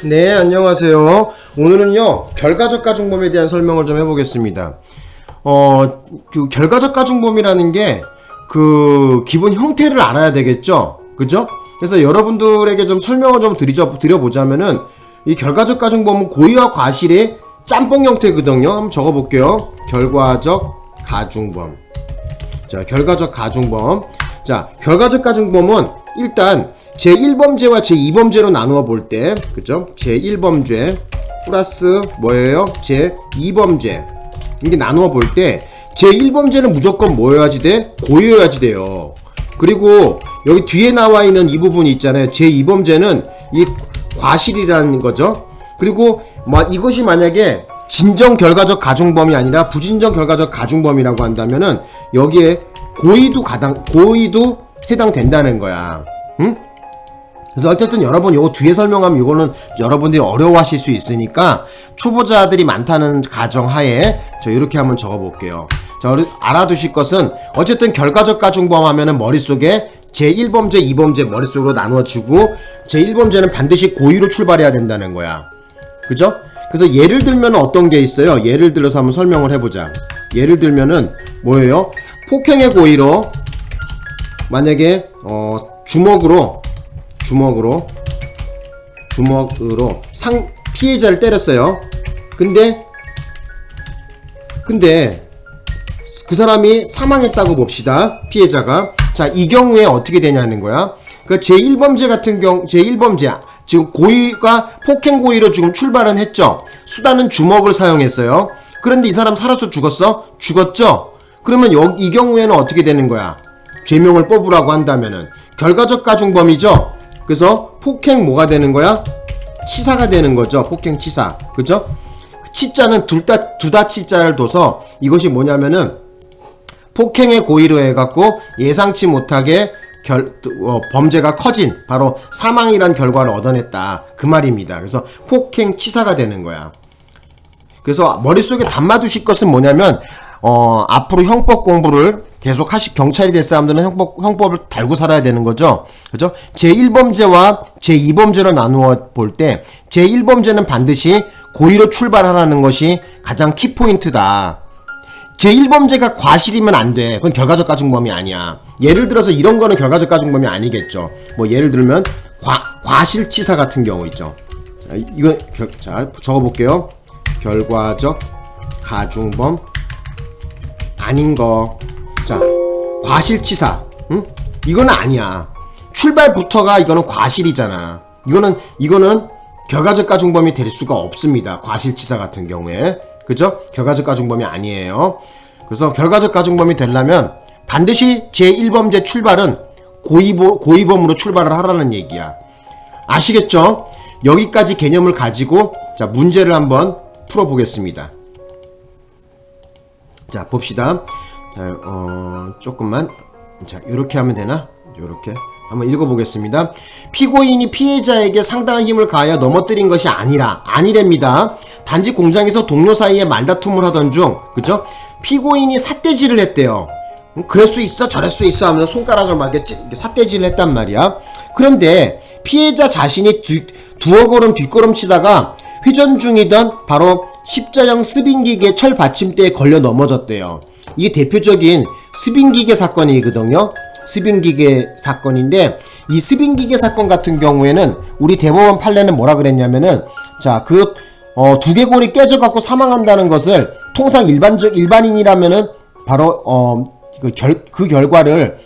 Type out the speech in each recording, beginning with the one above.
네, 안녕하세요. 오늘은요, 결과적 가중범에 대한 설명을 좀 해보겠습니다. 결과적 가중범이라는 게, 기본 형태를 알아야 되겠죠? 그죠? 그래서 여러분들에게 좀 설명을 좀 드려보자면은, 이 결과적 가중범은 고의와 과실의 짬뽕 형태거든요. 한번 적어볼게요. 결과적 가중범. 자, 결과적 가중범. 자, 결과적 가중범은 일단, 제1범죄와 제2범죄로 나누어 볼 때, 그죠? 제1범죄 플러스 뭐예요? 제2범죄. 이게 나누어 볼 때, 제1범죄는 무조건 뭐여야지 돼? 고의여야지 돼요. 그리고 여기 뒤에 나와 있는 이 부분이 있잖아요. 제2범죄는 이 과실이라는 거죠. 그리고 이것이 만약에 진정 결과적 가중범이 아니라 부진정 결과적 가중범이라고 한다면은 여기에 고의도 해당된다는 거야. 응? 그래서 어쨌든 여러분 요거 뒤에 설명하면 요거는 여러분들이 어려워하실 수 있으니까 초보자들이 많다는 가정하에 저 이렇게 한번 적어볼게요. 자, 알아두실 것은 어쨌든 결과적 가중범 하면은 머릿속에 제1범죄, 2범죄 머릿속으로 나누어주고 제1범죄는 반드시 고의로 출발해야 된다는 거야. 그죠? 그래서 예를 들면 어떤 게 있어요? 예를 들어서 한번 설명을 해보자. 예를 들면은 뭐예요? 폭행의 고의로 만약에 주먹으로 피해자를 때렸어요. 근데 그 사람이 사망했다고 봅시다. 피해자가. 자, 이 경우에 어떻게 되냐는 거야. 그 제1범죄 같은 제1범죄야. 지금 폭행 고의로 지금 출발은 했죠. 수단은 주먹을 사용했어요. 그런데 이 사람 살아서 죽었어? 죽었죠? 그러면 이 경우에는 어떻게 되는 거야? 죄명을 뽑으라고 한다면은 결과적 가중범이죠. 그래서 폭행 뭐가 되는 거야? 치사가 되는 거죠. 폭행 치사. 그죠? 치자는 둘 다 치자를 둬서 이것이 뭐냐면은 폭행의 고의로 해갖고 예상치 못하게 범죄가 커진 바로 사망이란 결과를 얻어냈다. 그 말입니다. 그래서 폭행 치사가 되는 거야. 그래서 머릿속에 담아두실 것은 뭐냐면 앞으로 형법 공부를 계속 경찰이 될 사람들은 형법을 달고 살아야 되는 거죠. 그죠? 제1범죄와 제2범죄로 나누어 볼 때, 제1범죄는 반드시 고의로 출발하라는 것이 가장 키포인트다. 제1범죄가 과실이면 안 돼. 그건 결과적 가중범이 아니야. 예를 들어서 이런 거는 결과적 가중범이 아니겠죠. 예를 들면, 과실치사 같은 경우 있죠. 자, 적어볼게요. 결과적 가중범 아닌 거. 자, 과실치사. 응? 이거는 아니야. 출발부터가 이거는 과실이잖아. 이거는 결과적 가중범이 될 수가 없습니다. 과실치사 같은 경우에. 그죠? 결과적 가중범이 아니에요. 그래서 결과적 가중범이 되려면 반드시 제1범죄 출발은 고의범으로 출발을 하라는 얘기야. 아시겠죠? 여기까지 개념을 가지고 자, 문제를 한번 풀어보겠습니다. 자, 봅시다. 자, 조금만. 자, 요렇게 하면 되나? 요렇게. 한번 읽어보겠습니다. 피고인이 피해자에게 상당한 힘을 가하여 넘어뜨린 것이 아니랍니다. 단지 공장에서 동료 사이에 말다툼을 하던 중, 그죠? 피고인이 삿대질을 했대요. 그럴 수 있어, 저럴 수 있어 하면서 손가락을 막 이렇게 삿대질을 했단 말이야. 그런데 피해자 자신이 두어 걸음 뒷걸음치다가 회전 중이던 바로 십자형 스빙기계 철 받침대에 걸려 넘어졌대요. 이게 대표적인 스빙기계 사건이거든요. 스빙기계 사건인데 이 스빙기계 사건 같은 경우에는 우리 대법원 판례는 뭐라 그랬냐면은 자, 두개골이 깨져갖고 사망한다는 것을 통상 일반인이라면은 바로 그 결과를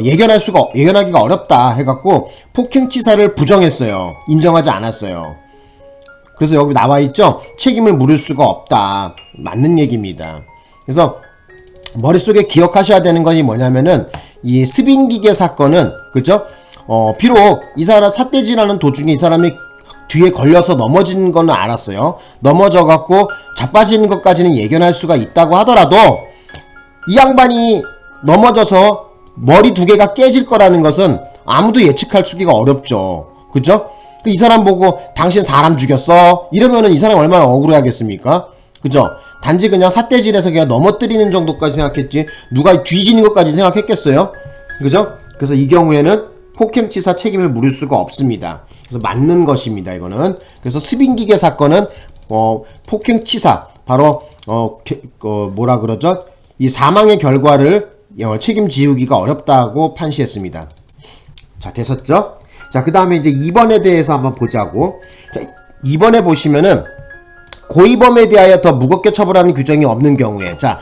예견하기가 어렵다 해갖고 폭행치사를 부정했어요. 인정하지 않았어요. 그래서 여기 나와있죠. 책임을 물을 수가 없다. 맞는 얘기입니다. 그래서 머릿속에 기억하셔야 되는 것이 뭐냐면은 이 스빙기계 사건은 그죠? 비록 이 사람 삿대질하는 도중에 이 사람이 뒤에 걸려서 넘어지는 거는 알았어요. 넘어져갖고 자빠지는 것까지는 예견할 수가 있다고 하더라도 이 양반이 넘어져서 머리 두 개가 깨질 거라는 것은 아무도 예측할 수가 어렵죠. 그죠? 이 사람 보고 당신 사람 죽였어? 이러면은 이 사람 얼마나 억울해하겠습니까? 그죠? 단지 그냥 삿대질해서 그냥 넘어뜨리는 정도까지 생각했지 누가 뒤지는 것까지 생각했겠어요? 그죠? 그래서 이 경우에는 폭행치사 책임을 물을 수가 없습니다. 그래서 맞는 것입니다. 이거는. 그래서 스빙기계 사건은 폭행치사 바로 뭐라 그러죠? 이 사망의 결과를 책임지우기가 어렵다고 판시했습니다. 자, 됐었죠? 자, 그 다음에 이제 2번에 대해서 한번 보자고. 자, 2번에 보시면은 고의범에 대하여 더 무겁게 처벌하는 규정이 없는 경우에, 자,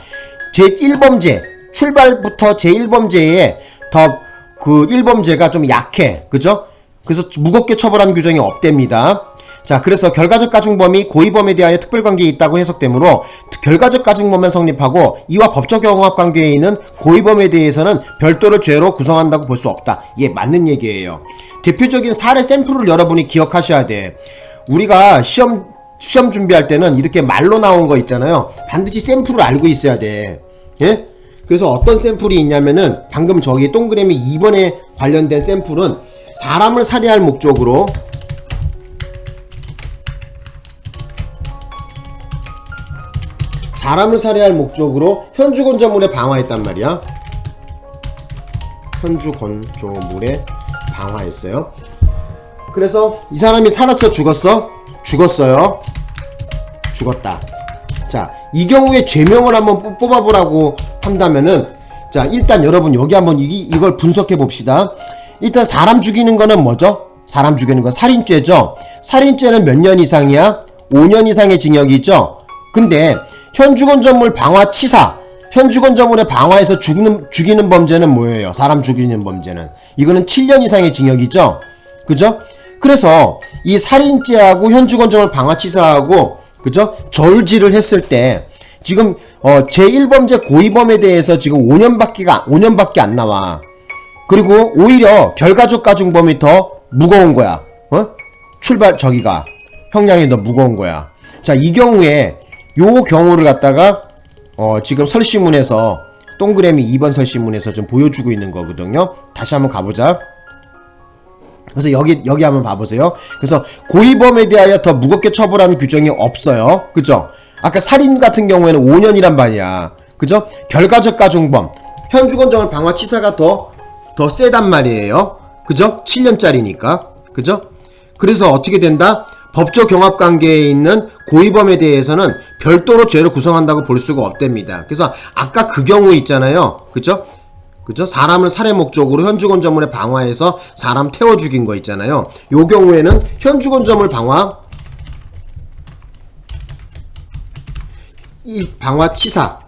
제1범죄 출발부터 제1범죄에 더 그 1범죄가 좀 약해, 그죠? 그래서 무겁게 처벌하는 규정이 없답니다. 자, 그래서 결과적 가중범이 고의범에 대하여 특별관계에 있다고 해석되므로 결과적 가중범만 성립하고 이와 법적 경합관계에 있는 고의범에 대해서는 별도로 죄로 구성한다고 볼 수 없다. 이게 맞는 얘기예요. 대표적인 사례 샘플을 여러분이 기억하셔야 돼. 우리가 시험 준비할 때는 이렇게 말로 나온 거 있잖아요. 반드시 샘플을 알고 있어야 돼. 예? 그래서 어떤 샘플이 있냐면은 방금 저기 동그라미 2번에 관련된 샘플은 사람을 살해할 목적으로 현주건조물에 방화했단 말이야. 현주건조물에 방화했어요. 그래서 이 사람이 살았어, 죽었어? 죽었어요. 죽었다. 자, 이 경우에 죄명을 한번 뽑아보라고 한다면은, 자, 일단 여러분 여기 한번 이걸 분석해 봅시다. 일단 사람 죽이는 거는 뭐죠? 사람 죽이는 건 살인죄죠. 살인죄는 몇 년 이상이야? 5년 이상의 징역이 있죠. 근데 현주건조물 방화치사, 현주건조물에 방화해서 죽이는 범죄는 뭐예요? 사람 죽이는 범죄는 이거는 7년 이상의 징역이죠. 그죠? 그래서 이 살인죄하고 현주건조물 방화치사하고, 그죠? 저울질을 했을 때 지금 제1범죄 고의범에 대해서 지금 5년밖에 안 나와. 그리고 오히려 결과적 가중범이 더 무거운 거야. 출발 형량이 더 무거운 거야. 자, 이 경우에 요 경우를 갖다가 지금 설시문에서 동그라미 2번 설시문에서 좀 보여주고 있는 거거든요. 다시 한번 가보자. 그래서 여기 한번 봐보세요. 그래서 고의범에 대하여 더 무겁게 처벌하는 규정이 없어요. 그죠? 아까 살인 같은 경우에는 5년이란 말이야. 그죠? 결과적 가중범, 현주건조물 방화치사가 더 세단 말이에요. 그죠? 7년짜리니까. 그죠? 그래서 어떻게 된다? 법적 경합관계에 있는 고의범에 대해서는 별도로 죄를 구성한다고 볼 수가 없답니다. 그래서 아까 그 경우 있잖아요. 그죠? 사람을 살해 목적으로 현주건조물에 방화해서 사람 태워 죽인 거 있잖아요. 요 경우에는 현주건조물 방화치사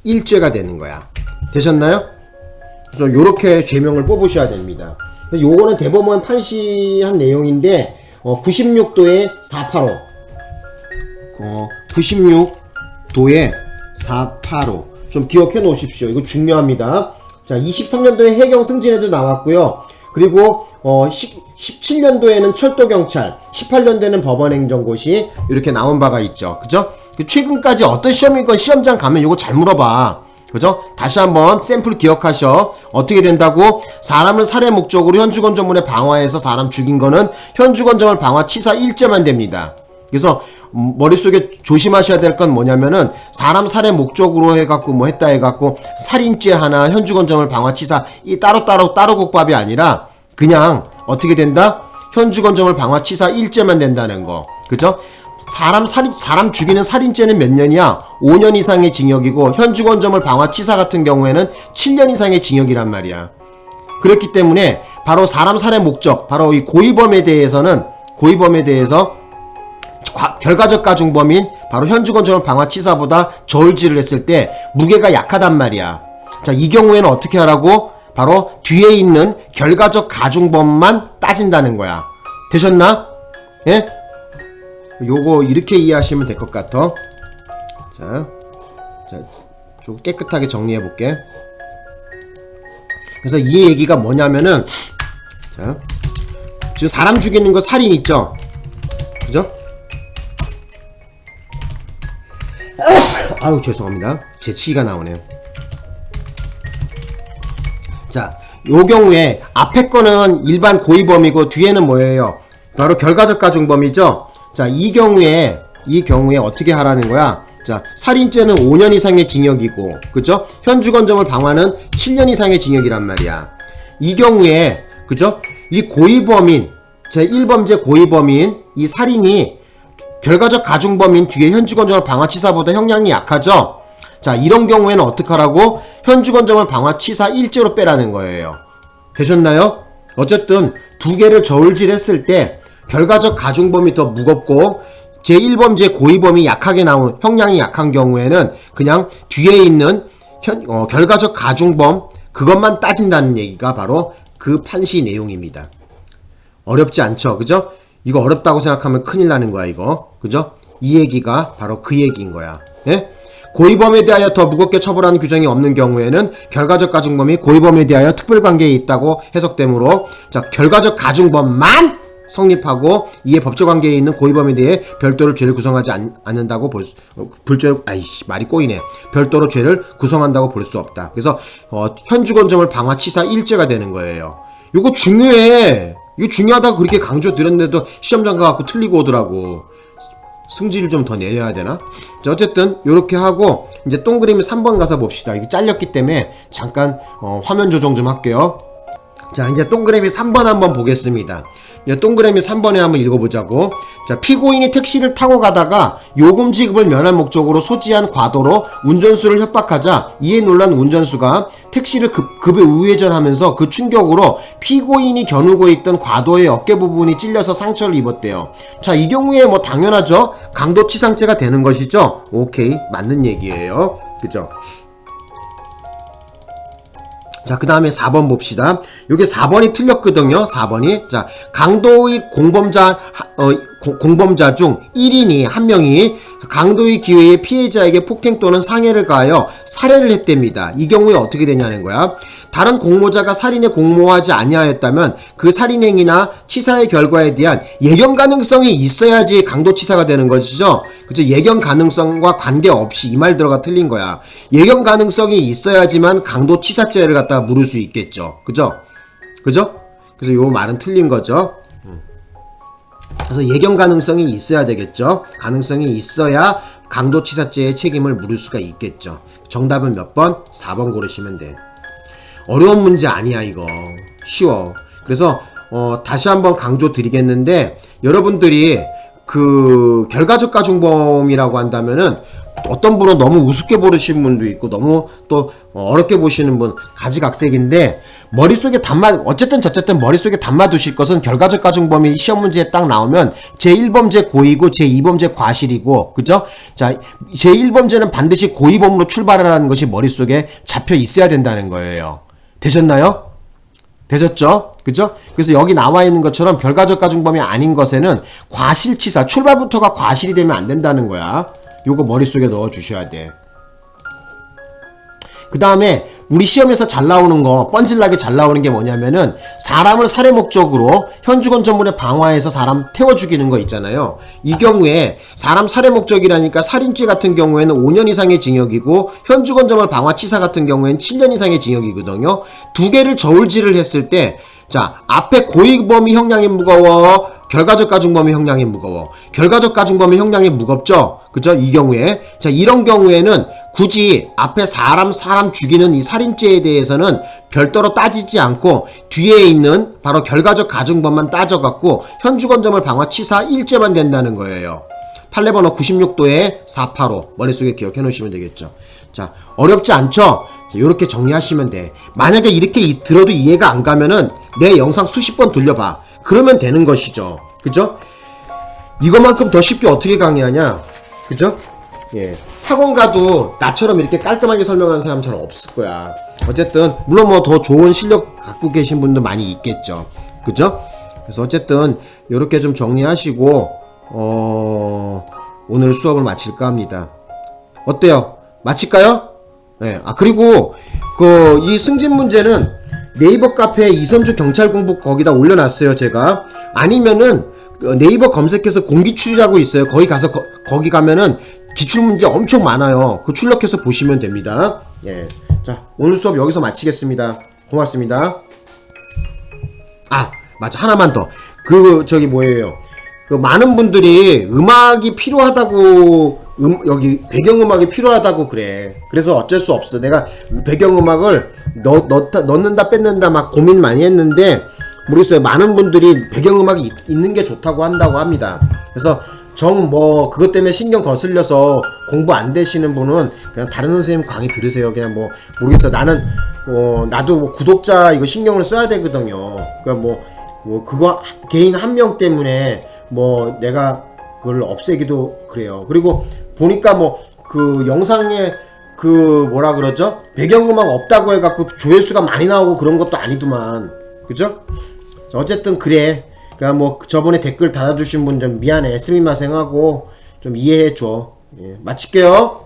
1죄가 되는 거야. 되셨나요? 그래서 요렇게 죄명을 뽑으셔야 됩니다. 요거는 대법원 판시한 내용인데 96도에 485 96도에 485 좀 기억해 놓으십시오. 이거 중요합니다. 자, 23년도에 해경 승진에도 나왔고요. 그리고 17년도에는 철도경찰, 18년도에는 법원행정고시 이렇게 나온 바가 있죠. 그죠? 최근까지 어떤 시험이건 시험장 가면 이거 잘 물어봐. 그죠? 다시 한번 샘플 기억하셔. 어떻게 된다고? 사람을 살해 목적으로 현주건조물에 방화해서 사람 죽인 거는 현주건조물 방화치사 1죄만 됩니다. 그래서 머릿속에 조심하셔야 될 건 뭐냐면은 사람 살해 목적으로 해갖고 뭐 했다 해갖고 살인죄 하나, 현주건조물 방화치사 이 따로 국밥이 아니라 그냥 어떻게 된다? 현주건조물 방화치사 1죄만 된다는 거. 그죠? 사람 죽이는 살인죄는 몇 년이야? 5년 이상의 징역이고 현주건조물 방화치사 같은 경우에는 7년 이상의 징역이란 말이야. 그렇기 때문에 바로 사람 살해 목적, 바로 이 고의범에 대해서 결과적 가중범인 바로 현주건조물 방화치사보다 저울질을 했을 때 무게가 약하단 말이야. 자, 이 경우에는 어떻게 하라고? 바로 뒤에 있는 결과적 가중범만 따진다는 거야. 되셨나? 예? 요거 이렇게 이해하시면 될 것 같아. 자, 좀 깨끗하게 정리해 볼게. 그래서 이 얘기가 뭐냐면은, 자, 지금 사람 죽이는 거 살인 있죠? 그죠? 아유, 죄송합니다. 재치기가 나오네요. 자, 요 경우에 앞에 거는 일반 고의범이고 뒤에는 뭐예요? 바로 결과적 가중범이죠? 자, 이 경우에 어떻게 하라는 거야? 자, 살인죄는 5년 이상의 징역이고, 그죠? 현주건조물 방화는 7년 이상의 징역이란 말이야. 이 경우에, 그죠? 이 고의범인, 제1범죄 고의범인 이 살인이 결과적 가중범인 뒤에 현주건점을 방화치사보다 형량이 약하죠. 자, 이런 경우에는 어떡하라고? 현주건점을 방화치사 일죄로 빼라는 거예요. 되셨나요? 어쨌든 두 개를 저울질했을 때 결과적 가중범이 더 무겁고 제1범죄 고의범이 약하게 나오는, 형량이 약한 경우에는 그냥 뒤에 있는 결과적 가중범 그것만 따진다는 얘기가 바로 그 판시 내용입니다. 어렵지 않죠? 그죠? 이거 어렵다고 생각하면 큰일 나는 거야, 이거. 그죠? 이 얘기가 바로 그 얘기인 거야. 예? 고의범에 대하여 더 무겁게 처벌하는 규정이 없는 경우에는 결과적 가중범이 고의범에 대하여 특별관계에 있다고 해석되므로, 자, 결과적 가중범만 성립하고 이에 법적 관계에 있는 고의범에 대해 별도로 죄를 구성하지 않는다고 말이 꼬이네. 별도로 죄를 구성한다고 볼 수 없다. 그래서 현주건점을 방화치사 일죄가 되는 거예요. 이거 중요해. 이거 중요하다고 그렇게 강조드렸는데도 시험장 가갖고 틀리고 오더라고. 승질을 좀 더 내려야 되나? 자, 어쨌든 요렇게 하고 이제 동그라미 3번 가서 봅시다. 이거 잘렸기 때문에 잠깐 화면 조정 좀 할게요. 자, 이제 동그라미 3번 한번 보겠습니다. 동그라미 3번에 한번 읽어보자고. 자, 피고인이 택시를 타고 가다가 요금 지급을 면할 목적으로 소지한 과도로 운전수를 협박하자 이에 놀란 운전수가 택시를 급에 우회전하면서 그 충격으로 피고인이 겨누고 있던 과도의 어깨 부분이 찔려서 상처를 입었대요. 자, 이 경우에 뭐 당연하죠. 강도치상죄가 되는 것이죠. 오케이, 맞는 얘기예요. 그죠? 자, 그 다음에 4번 봅시다. 요게 4번이 틀렸거든요. 4번이. 자, 강도의 공범자 중 1인이, 한 명이 강도의 기회에 피해자에게 폭행 또는 상해를 가하여 살해를 했답니다. 이 경우에 어떻게 되냐는 거야. 다른 공모자가 살인에 공모하지 아니하였다면 그 살인행위나 치사의 결과에 대한 예견 가능성이 있어야지 강도치사가 되는 것이죠. 그죠? 예견 가능성과 관계없이, 이 말 들어가 틀린 거야. 예견 가능성이 있어야지만 강도치사죄를 갖다가 물을 수 있겠죠. 그죠? 그죠? 그래서 요 말은 틀린 거죠. 그래서 예견 가능성이 있어야 되겠죠. 가능성이 있어야 강도치사죄의 책임을 물을 수가 있겠죠. 정답은 몇 번? 4번 고르시면 돼. 어려운 문제 아니야, 이거. 쉬워. 그래서 다시 한번 강조 드리겠는데, 여러분들이 그 결과적 가중범이라고 한다면은 어떤 분은 너무 우습게 보시는 분도 있고 너무 또 어렵게 보시는 분 가지각색인데, 머릿속에 어쨌든 저쨌든 머릿속에 담아두실 것은 결과적 가중범이 시험 문제에 딱 나오면 제1범죄 고의고 제2범죄 과실이고, 그죠? 자, 제1범죄는 반드시 고의범으로 출발하라는 것이 머릿속에 잡혀 있어야 된다는 거예요. 되셨나요? 되셨죠? 그죠? 그래서 여기 나와 있는 것처럼 결과적 가중범이 아닌 것에는 과실치사, 출발부터가 과실이 되면 안 된다는 거야. 요거 머릿속에 넣어 주셔야 돼. 그 다음에 우리 시험에서 잘 나오는 거, 뻔질나게 잘 나오는 게 뭐냐면은 사람을 살해 목적으로 현주건점물에 방화해서 사람 태워 죽이는 거 있잖아요. 이 경우에 사람 살해 목적이라니까 살인죄 같은 경우에는 5년 이상의 징역이고 현주건점물 방화치사 같은 경우에는 7년 이상의 징역이거든요. 두 개를 저울질을 했을 때, 자, 앞에 고의범이 형량이 무거워, 결과적 가중범이 형량이 무거워. 결과적 가중범이 형량이 무겁죠? 그죠? 이 경우에. 자, 이런 경우에는 굳이 앞에 사람 죽이는 이 살인죄에 대해서는 별도로 따지지 않고 뒤에 있는 바로 결과적 가중범만 따져갖고 현주건점을 방화치사 일죄만 된다는 거예요. 판례번호 96도에 485 머릿속에 기억해 놓으시면 되겠죠. 자, 어렵지 않죠? 요렇게 정리하시면 돼. 만약에 이렇게 들어도 이해가 안 가면은 내 영상 수십 번 돌려봐. 그러면 되는 것이죠. 그죠? 이것만큼 더 쉽게 어떻게 강의하냐? 그죠? 예. 학원 가도 나처럼 이렇게 깔끔하게 설명하는 사람 잘 없을 거야. 어쨌든 물론 뭐 더 좋은 실력 갖고 계신 분도 많이 있겠죠. 그죠? 그래서 어쨌든 요렇게 좀 정리하시고 오늘 수업을 마칠까 합니다. 어때요? 마칠까요? 네. 아, 그리고 이 승진 문제는 네이버 카페에 이선주 경찰공부 거기다 올려놨어요, 제가. 아니면은 네이버 검색해서 공기출이라고 있어요. 거기 가서 거기 가면은 기출문제 엄청 많아요. 그 출력해서 보시면 됩니다. 예. 자, 오늘 수업 여기서 마치겠습니다. 고맙습니다. 아, 맞아. 하나만 더. 뭐예요. 많은 분들이 음악이 필요하다고, 여기 배경음악이 필요하다고 그래. 그래서 어쩔 수 없어. 내가 배경음악을 넣는다 뺏는다 막 고민 많이 했는데, 모르겠어요. 많은 분들이 배경음악이 있는 게 좋다고 한다고 합니다. 그래서 그것 때문에 신경 거슬려서 공부 안 되시는 분은 그냥 다른 선생님 강의 들으세요. 그냥 모르겠어요. 나도 구독자 이거 신경을 써야 되거든요. 그러니까 그거 개인 한 명 때문에 내가 그걸 없애기도 그래요. 그리고 보니까 그 영상에 뭐라 그러죠? 배경음악 없다고 해갖고 조회수가 많이 나오고 그런 것도 아니더만. 그죠? 어쨌든 그래. 그러니까 저번에 댓글 달아주신 분 좀 미안해. 스미마생 하고 좀 이해해줘. 예, 마칠게요.